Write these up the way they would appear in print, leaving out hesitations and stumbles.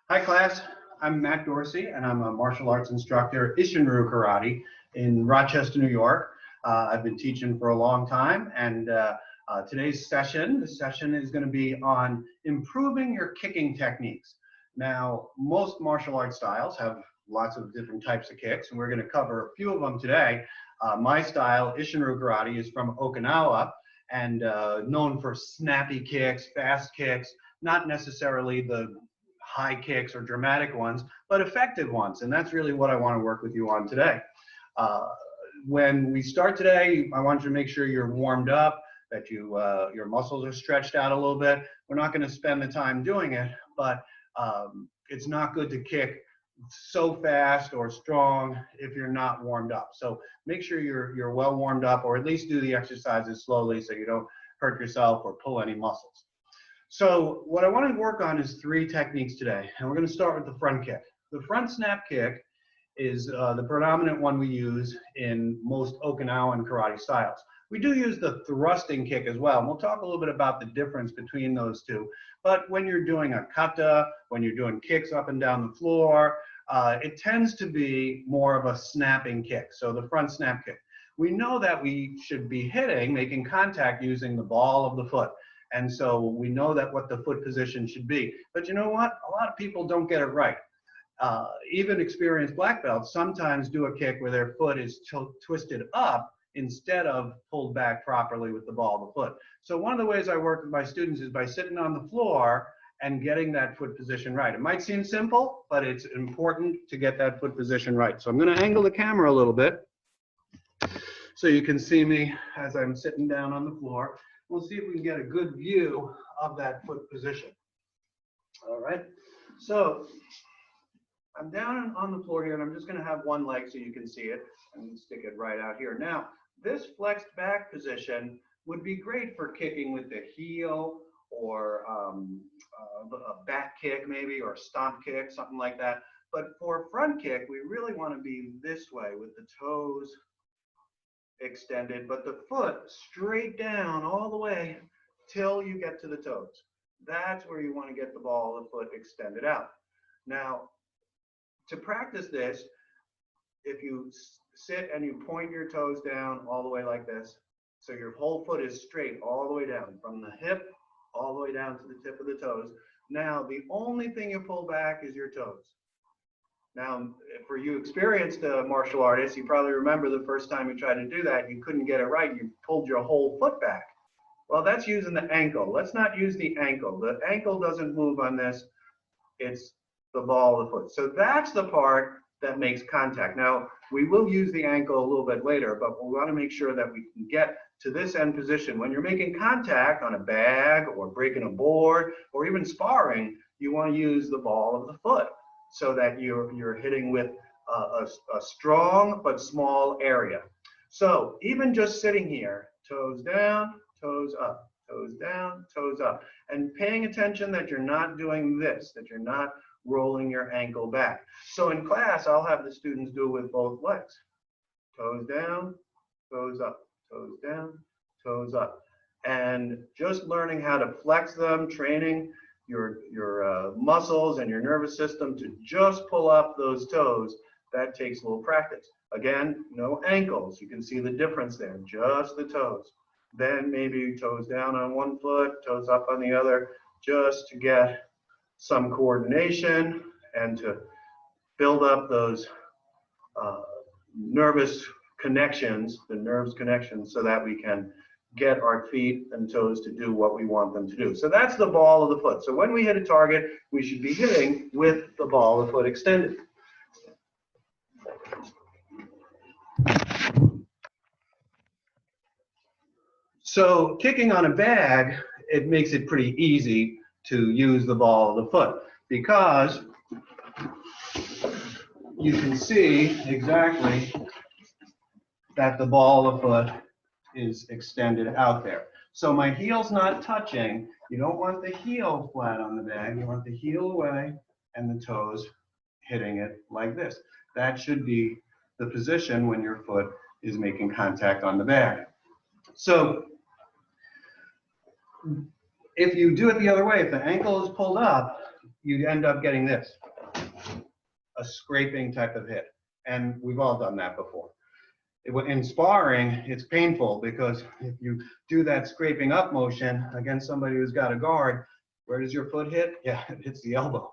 Hi class, I'm Matt Dorsey and I'm a martial arts instructor, Ishinru Karate in Rochester, New York. I've been teaching for a long time and today's session, the session is going to be on improving your kicking techniques. Now, most martial arts styles have lots of different types of kicks and we're going to cover a few of them today. My style, Ishinru Karate, is from Okinawa and known for snappy kicks, fast kicks, not necessarily the high kicks or dramatic ones, but effective ones. And that's really what I want to work with you on today. When we start today, I want you to make sure you're warmed up, that your muscles are stretched out a little bit. We're not going to spend the time doing it, but it's not good to kick so fast or strong if you're not warmed up. So make sure you're well warmed up, or at least do the exercises slowly so you don't hurt yourself or pull any muscles. So what I want to work on is 3 techniques today, and we're going to start with the front kick. The front snap kick is the predominant one we use in most Okinawan karate styles. We do use the thrusting kick as well, and we'll talk a little bit about the difference between those two. But when you're doing a kata, when you're doing kicks up and down the floor, it tends to be more of a snapping kick, so the front snap kick. We know that we should be hitting, making contact using the ball of the foot. And so we know that what the foot position should be. But you know what? A lot of people don't get it right. Even experienced black belts sometimes do a kick where their foot is twisted up instead of pulled back properly with the ball of the foot. So one of the ways I work with my students is by sitting on the floor and getting that foot position right. It might seem simple, but it's important to get that foot position right. So I'm going to angle the camera a little bit so you can see me as I'm sitting down on the floor. We'll see if we can get a good view of that foot position. All right, so I'm down on the floor here, and I'm just going to have one leg so you can see it, and stick it right out here. Now, this flexed back position would be great for kicking with the heel, or a back kick maybe, or a stomp kick, something like that. But for a front kick, we really want to be this way with the toes extended, but the foot straight down all the way till you get to the toes. That's where you want to get the ball of the foot extended out. Now, to practice this, if you sit and you point your toes down all the way like this, so your whole foot is straight all the way down, from the hip all the way down to the tip of the toes. Now, the only thing you pull back is your toes. Now, for you experienced martial artists, you probably remember the first time you tried to do that, you couldn't get it right, you pulled your whole foot back. Well, that's using the ankle. Let's not use the ankle. The ankle doesn't move on this. It's the ball of the foot. So that's the part that makes contact. Now, we will use the ankle a little bit later, but we want to make sure that we can get to this end position. When you're making contact on a bag or breaking a board or even sparring, you want to use the ball of the foot, so that you're hitting with a strong but small area. So even just sitting here, toes down, toes up, toes down, toes up, and paying attention that you're not doing this, that you're not rolling your ankle back. So in class, I'll have the students do it with both legs. Toes down, toes up, toes down, toes up. And just learning how to flex them, training your muscles and your nervous system to just pull up those toes, that takes a little practice. Again, no ankles. You can see the difference there, just the toes. Then maybe toes down on one foot, toes up on the other, just to get some coordination and to build up those nervous connections, the nerves connections, so that we can get our feet and toes to do what we want them to do. So that's the ball of the foot. So when we hit a target, we should be hitting with the ball of the foot extended. So kicking on a bag, it makes it pretty easy to use the ball of the foot, because you can see exactly that the ball of foot is extended out there. So my heel's not touching. You don't want the heel flat on the bag. You want the heel away and the toes hitting it like this. That should be the position when your foot is making contact on the bag. So if you do it the other way, if the ankle is pulled up, you end up getting this, a scraping type of hit. And we've all done that before. In sparring, it's painful because if you do that scraping up motion against somebody who's got a guard, where does your foot hit? Yeah, it hits the elbow.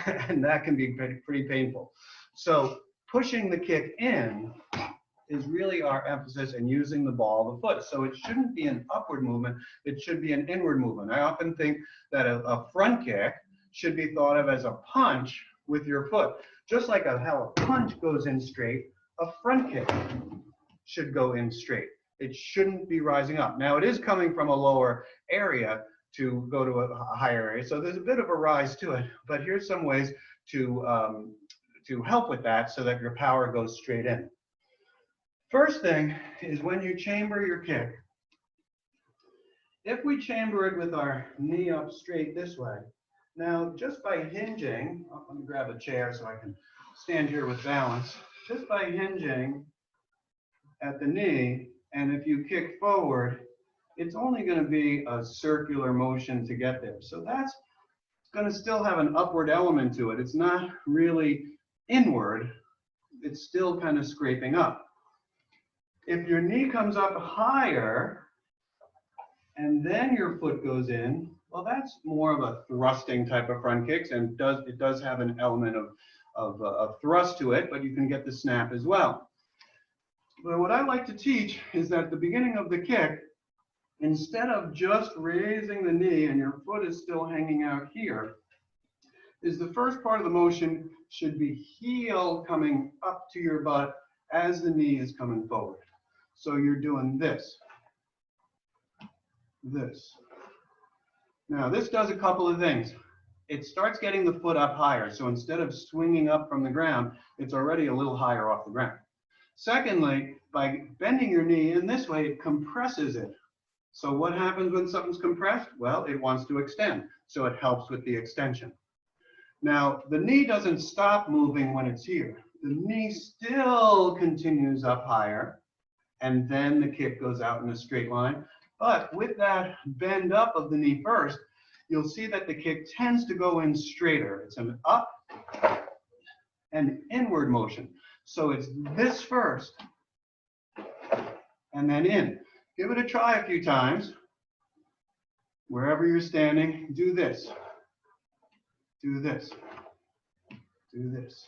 And that can be pretty painful. So pushing the kick in is really our emphasis in using the ball of the foot. So it shouldn't be an upward movement, it should be an inward movement. I often think that a front kick should be thought of as a punch with your foot. Just like how a punch goes in straight, a front kick should go in straight. It shouldn't be rising up. Now it is coming from a lower area to go to a higher area, so there's a bit of a rise to it, but here's some ways to help with that so that your power goes straight in. First thing is when you chamber your kick, if we chamber it with our knee up straight this way, now just by hinging, let me grab a chair so I can stand here with balance, just by hinging at the knee, and if you kick forward, it's only going to be a circular motion to get there. So that's going to still have an upward element to it. It's not really inward. It's still kind of scraping up. If your knee comes up higher and then your foot goes in, well, that's more of a thrusting type of front kicks, and it does have an element of thrust to it, but you can get the snap as well. But what I like to teach is that at the beginning of the kick, instead of just raising the knee and your foot is still hanging out here, is the first part of the motion should be heel coming up to your butt as the knee is coming forward. So you're doing this. Now this does a couple of things. It starts getting the foot up higher. So instead of swinging up from the ground, it's already a little higher off the ground. Secondly, by bending your knee in this way, it compresses it. So what happens when something's compressed? Well, it wants to extend, so it helps with the extension. Now, the knee doesn't stop moving when it's here. The knee still continues up higher, and then the kick goes out in a straight line. But with that bend up of the knee first, you'll see that the kick tends to go in straighter. It's an up and inward motion. So it's this first, and then in. Give it a try a few times. Wherever you're standing, do this. Do this. Do this.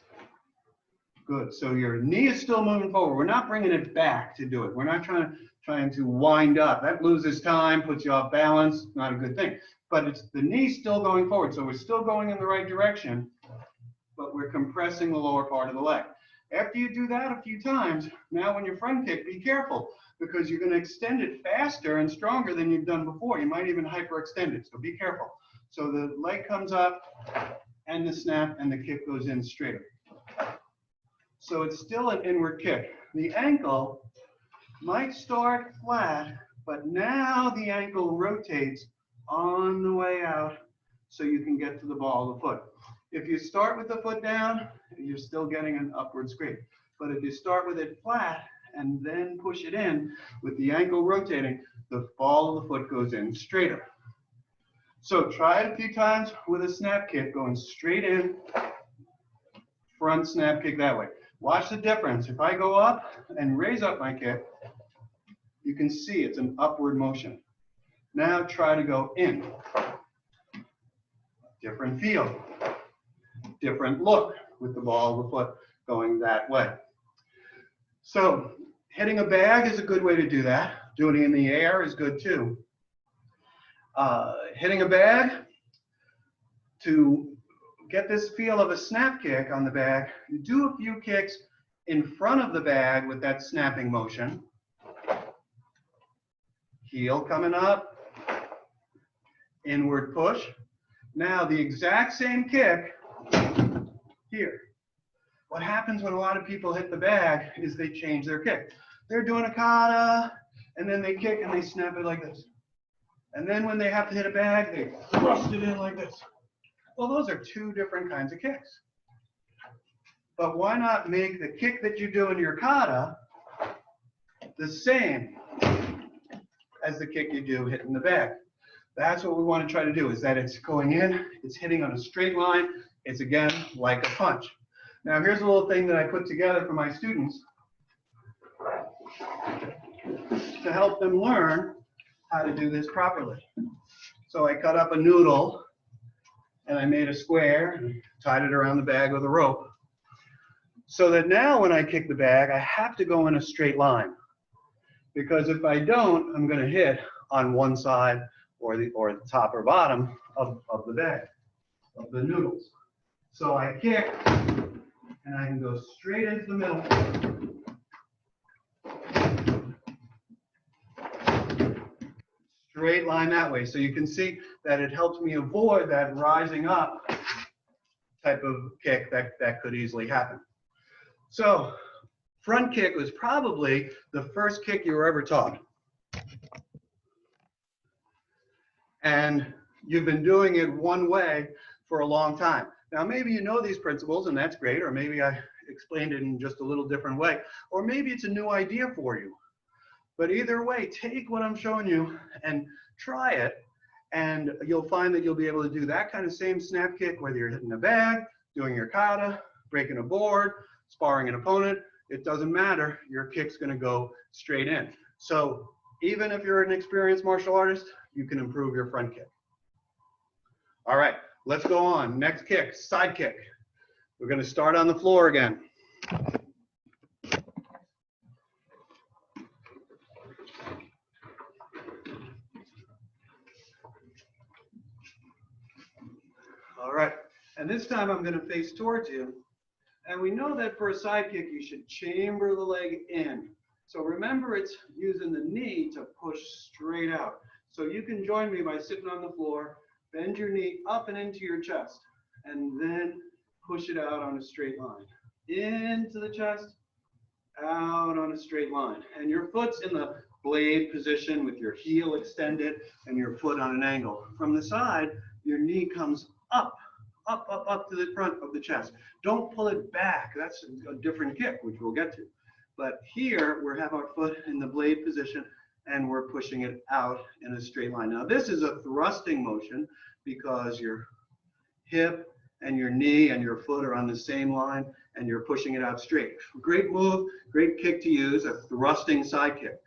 Good. So your knee is still moving forward. We're not bringing it back to do it. We're not trying to wind up. That loses time, puts you off balance. Not a good thing. But it's the knee still going forward. So we're still going in the right direction, but we're compressing the lower part of the leg. After you do that a few times, now when your front kick, be careful, because you're going to extend it faster and stronger than you've done before. You might even hyperextend it, so be careful. So the leg comes up, and the snap, and the kick goes in straighter. So it's still an inward kick. The ankle might start flat, but now the ankle rotates on the way out so you can get to the ball of the foot. If you start with the foot down, you're still getting an upward scrape. But if you start with it flat and then push it in with the ankle rotating, the ball of the foot goes in straighter. So try it a few times with a snap kick, going straight in, front snap kick that way. Watch the difference. If I go up and raise up my kick, you can see it's an upward motion. Now try to go in. Different feel. Different look with the ball of the foot going that way. So hitting a bag is a good way to do that. Doing it in the air is good too. Hitting a bag, to get this feel of a snap kick on the bag, you do a few kicks in front of the bag with that snapping motion. Heel coming up, inward push. Now the exact same kick here. What happens when a lot of people hit the bag is they change their kick. They're doing a kata, and then they kick and they snap it like this. And then when they have to hit a bag, they thrust it in like this. Well, those are two different kinds of kicks. But why not make the kick that you do in your kata the same as the kick you do hitting the bag? That's what we want to try to do, is that it's going in, it's hitting on a straight line. It's again like a punch. Now here's a little thing that I put together for my students to help them learn how to do this properly. So I cut up a noodle and I made a square and tied it around the bag with a rope, so that now when I kick the bag, I have to go in a straight line. Because if I don't, I'm going to hit on one side or the top or bottom of the bag, of the noodles. So I kick, and I can go straight into the middle. Straight line that way. So you can see that it helps me avoid that rising up type of kick that could easily happen. So front kick was probably the first kick you were ever taught. And you've been doing it one way for a long time. Now, maybe you know these principles, and that's great, or maybe I explained it in just a little different way, or maybe it's a new idea for you. But either way, take what I'm showing you and try it, and you'll find that you'll be able to do that kind of same snap kick, whether you're hitting a bag, doing your kata, breaking a board, sparring an opponent. It doesn't matter. Your kick's going to go straight in. So even if you're an experienced martial artist, you can improve your front kick. All right, let's go on. Next kick, side kick. We're going to start on the floor again. All right, and this time I'm going to face towards you. And we know that for a side kick, you should chamber the leg in. So remember, it's using the knee to push straight out. So you can join me by sitting on the floor, bend your knee up and into your chest, and then push it out on a straight line. Into the chest, out on a straight line. And your foot's in the blade position with your heel extended and your foot on an angle. From the side, your knee comes up to the front of the chest. Don't pull it back. That's a different kick, which we'll get to. But here, we have our foot in the blade position, and we're pushing it out in a straight line. Now, this is a thrusting motion because your hip and your knee and your foot are on the same line, and you're pushing it out straight. Great move, great kick to use, a thrusting side kick.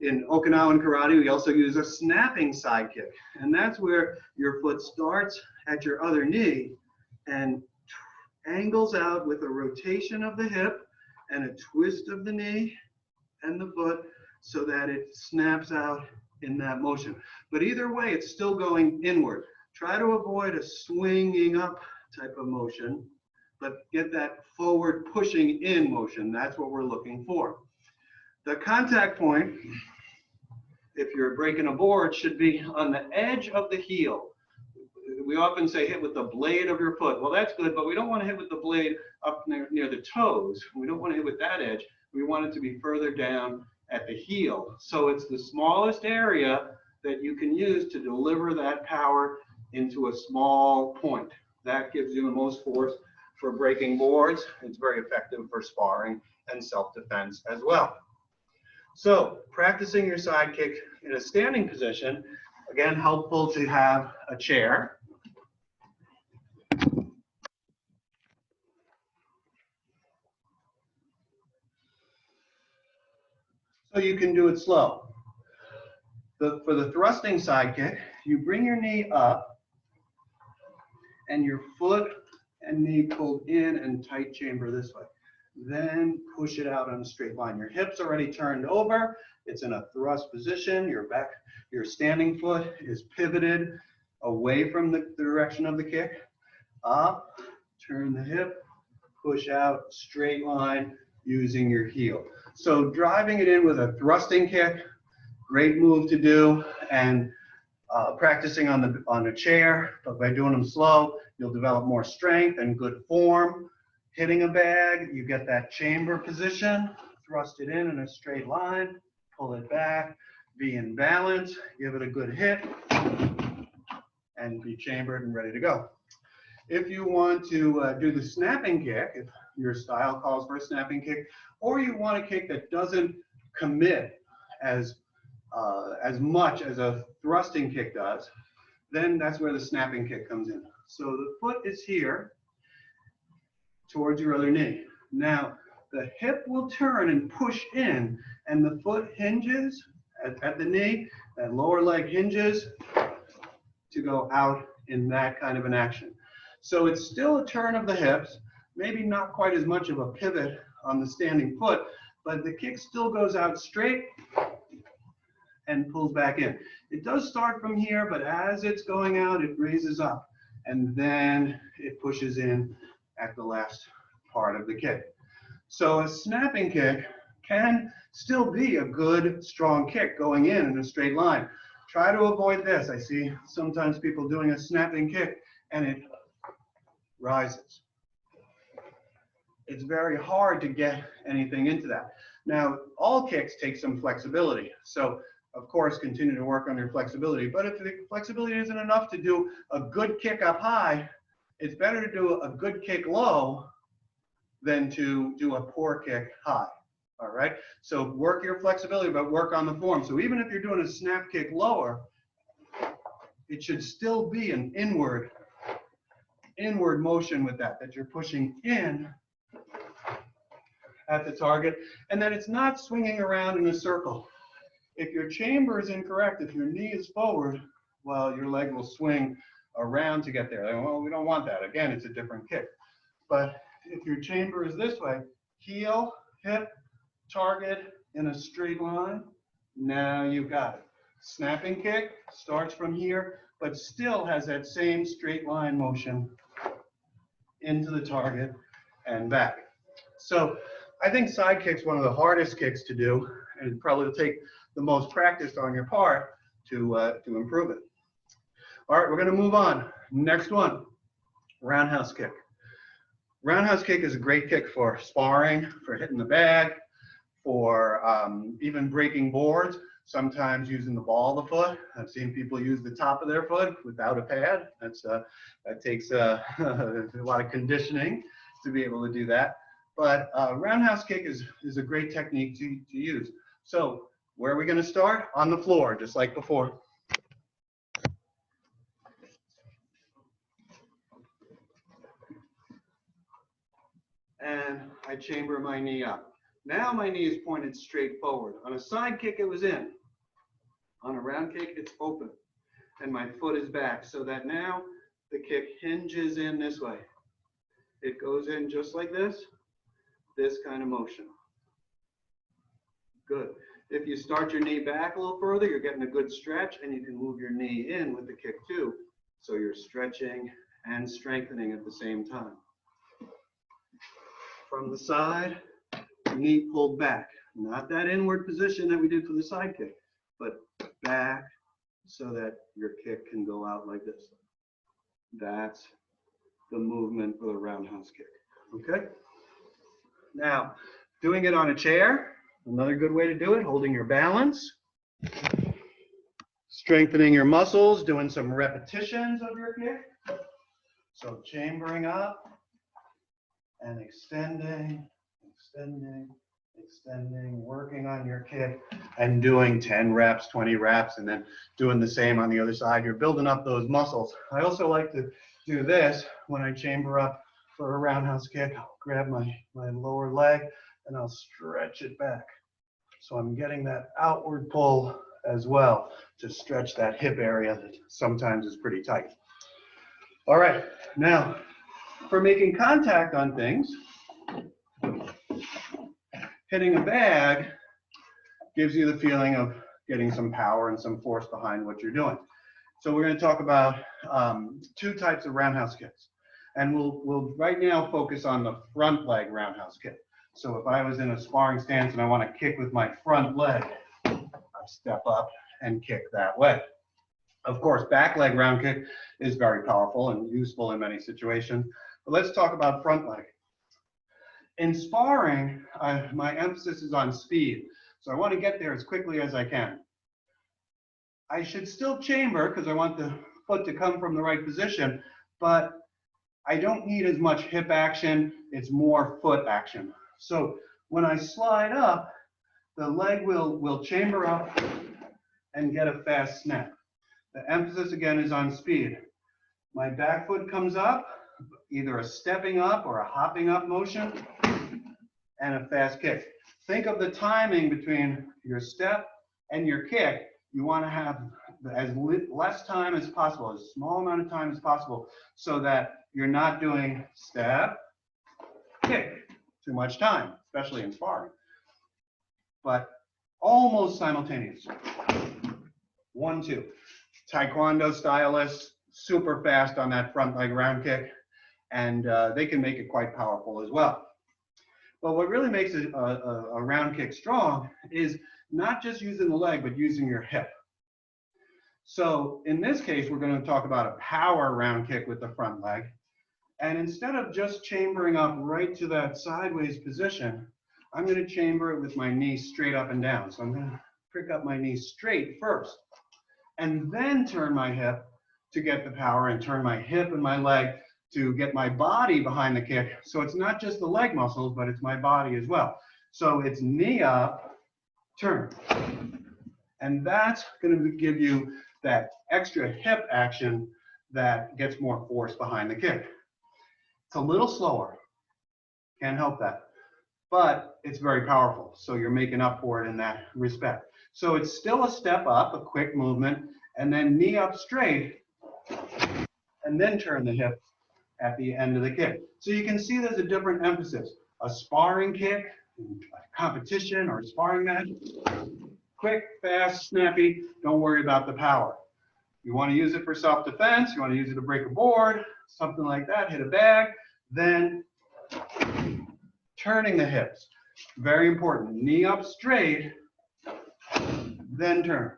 In Okinawan karate, we also use a snapping side kick, and that's where your foot starts at your other knee and angles out with a rotation of the hip and a twist of the knee and the foot so that it snaps out in that motion. But either way, it's still going inward. Try to avoid a swinging up type of motion, but get that forward pushing in motion. That's what we're looking for. The contact point, if you're breaking a board, should be on the edge of the heel. We often say hit with the blade of your foot. Well, that's good, but we don't want to hit with the blade up near the toes. We don't want to hit with that edge. We want it to be further down at the heel. So it's the smallest area that you can use to deliver that power into a small point. That gives you the most force for breaking boards. It's very effective for sparring and self-defense as well. So practicing your side kick in a standing position, again, helpful to have a chair. So you can do it slow. For the thrusting side kick, you bring your knee up and your foot and knee pulled in and tight chamber this way. Then push it out on a straight line. Your hips already turned over. It's in a thrust position. Your standing foot is pivoted away from the direction of the kick. Up, turn the hip, push out, straight line using your heel. So driving it in with a thrusting kick, great move to do, and practicing on the chair, but by doing them slow, you'll develop more strength and good form. Hitting a bag, you get that chamber position, thrust it in a straight line, pull it back, be in balance, give it a good hit, and be chambered and ready to go. If you want to do the snapping kick, if your style calls for a snapping kick, or you want a kick that doesn't commit as much as a thrusting kick does, then that's where the snapping kick comes in. So the foot is here towards your other knee. Now, the hip will turn and push in, and the foot hinges at the knee, that lower leg hinges to go out in that kind of an action. So it's still a turn of the hips, maybe not quite as much of a pivot on the standing foot, but the kick still goes out straight and pulls back in. It does start from here, but as it's going out, it raises up, and then it pushes in at the last part of the kick. So a snapping kick can still be a good, strong kick going in a straight line. Try to avoid this. I see sometimes people doing a snapping kick, and it rises. It's very hard to get anything into that. Now, all kicks take some flexibility. So, of course, continue to work on your flexibility. But if the flexibility isn't enough to do a good kick up high, it's better to do a good kick low than to do a poor kick high. All right? So work your flexibility, but work on the form. So even if you're doing a snap kick lower, it should still be an inward motion with that you're pushing in at the target, and that it's not swinging around in a circle. If your chamber is incorrect, if your knee is forward, well, your leg will swing around to get there. Well, we don't want that. Again, it's a different kick. But if your chamber is this way, heel, hip, target in a straight line, now you've got it. Snapping kick starts from here, but still has that same straight line motion into the target and back. So I think side kick's one of the hardest kicks to do, and it probably will take the most practice on your part to improve it. All right, we're going to move on. Next one, roundhouse kick. Roundhouse kick is a great kick for sparring, for hitting the bag, for even breaking boards, sometimes using the ball of the foot. I've seen people use the top of their foot without a pad. That takes a lot of conditioning to be able to do that. But roundhouse kick is a great technique to use. So where are we going to start? On the floor, just like before. And I chamber my knee up. Now my knee is pointed straight forward. On a side kick, it was in. On a round kick, it's open. And my foot is back, so that now the kick hinges in this way. It goes in just like this kind of motion. Good. If you start your knee back a little further, you're getting a good stretch, and you can move your knee in with the kick too. So you're stretching and strengthening at the same time. From the side, knee pulled back. Not that inward position that we did for the side kick, but back so that your kick can go out like this. That's the movement for the roundhouse kick. Okay? Now, doing it on a chair, another good way to do it, holding your balance, strengthening your muscles, doing some repetitions of your kick. So chambering up and extending, extending, extending, working on your kick and doing 10 reps, 20 reps, and then doing the same on the other side. You're building up those muscles. I also like to do this when I chamber up for a roundhouse kick. I'll grab my lower leg and I'll stretch it back. So I'm getting that outward pull as well to stretch that hip area that sometimes is pretty tight. All right, now for making contact on things, hitting a bag gives you the feeling of getting some power and some force behind what you're doing. So we're going to talk about two types of roundhouse kicks. And we'll right now focus on the front leg roundhouse kick. So if I was in a sparring stance and I want to kick with my front leg, I step up and kick that way. Of course, back leg round kick is very powerful and useful in many situations. But let's talk about front leg. In sparring, my emphasis is on speed. So I want to get there as quickly as I can. I should still chamber because I want the foot to come from the right position, but I don't need as much hip action. It's more foot action. So when I slide up, the leg will chamber up and get a fast snap. The emphasis again is on speed. My back foot comes up, either a stepping up or a hopping up motion, and a fast kick. Think of the timing between your step and your kick. You want to have as less time as possible, as small amount of time as possible, so that you're not doing step, kick, too much time, especially in sparring. But almost simultaneous. 1, 2. Taekwondo stylists, super fast on that front leg round kick, and they can make it quite powerful as well. But what really makes a round kick strong is not just using the leg, but using your hip. So in this case, we're going to talk about a power round kick with the front leg. And instead of just chambering up right to that sideways position, I'm going to chamber it with my knee straight up and down. So I'm going to pick up my knee straight first, and then turn my hip to get the power, and turn my hip and my leg to get my body behind the kick. So it's not just the leg muscles, but it's my body as well. So it's knee up, turn. And that's going to give you that extra hip action that gets more force behind the kick. It's a little slower, can't help that, but it's very powerful. So you're making up for it in that respect. So it's still a step up, a quick movement, and then knee up straight, and then turn the hip at the end of the kick. So you can see there's a different emphasis. A sparring kick, a competition or a sparring match, quick, fast, snappy, don't worry about the power. You want to use it for self-defense, you want to use it to break a board, something like that, hit a bag, then turning the hips. Very important. Knee up straight, then turn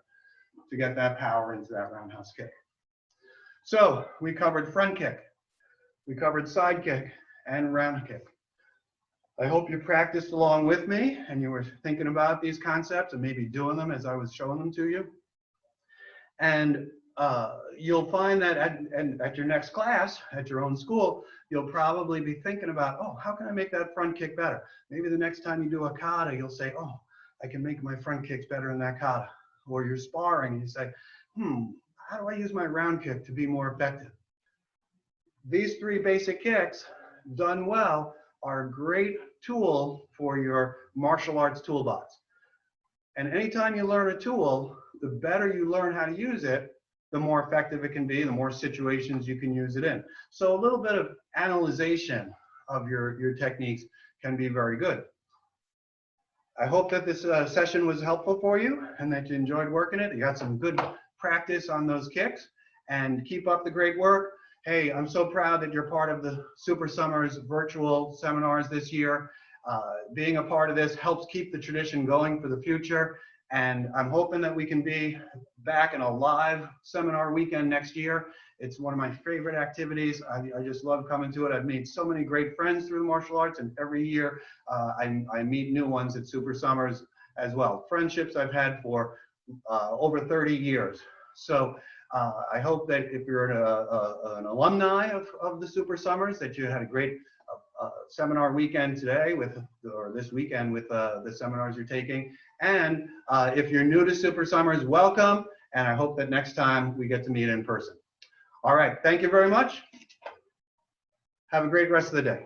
to get that power into that roundhouse kick. So we covered front kick, we covered side kick, and round kick. I hope you practiced along with me and you were thinking about these concepts and maybe doing them as I was showing them to you. And you'll find that at your next class, at your own school, you'll probably be thinking about, oh, how can I make that front kick better? Maybe the next time you do a kata, you'll say, oh, I can make my front kicks better in that kata. Or you're sparring and you say, how do I use my round kick to be more effective? These 3 basic kicks, done well, are a great tool for your martial arts toolbox. And anytime you learn a tool, the better you learn how to use it, the more effective it can be, the more situations you can use it in. So a little bit of analyzation of your techniques can be very good. I hope that this session was helpful for you and that you enjoyed working it. You got some good practice on those kicks, and keep up the great work. Hey, I'm so proud that you're part of the Super Summers virtual seminars this year. Being a part of this helps keep the tradition going for the future. And I'm hoping that we can be back in a live seminar weekend next year. It's one of my favorite activities. I just love coming to it. I've made so many great friends through the martial arts, and every year I meet new ones at Super Summers as well. Friendships I've had for over 30 years. So I hope that if you're an alumni of the Super Summers, that you had a great seminar weekend today or this weekend with the seminars you're taking. And if you're new to Super Summers, welcome. And I hope that next time we get to meet in person. All right, thank you very much. Have a great rest of the day.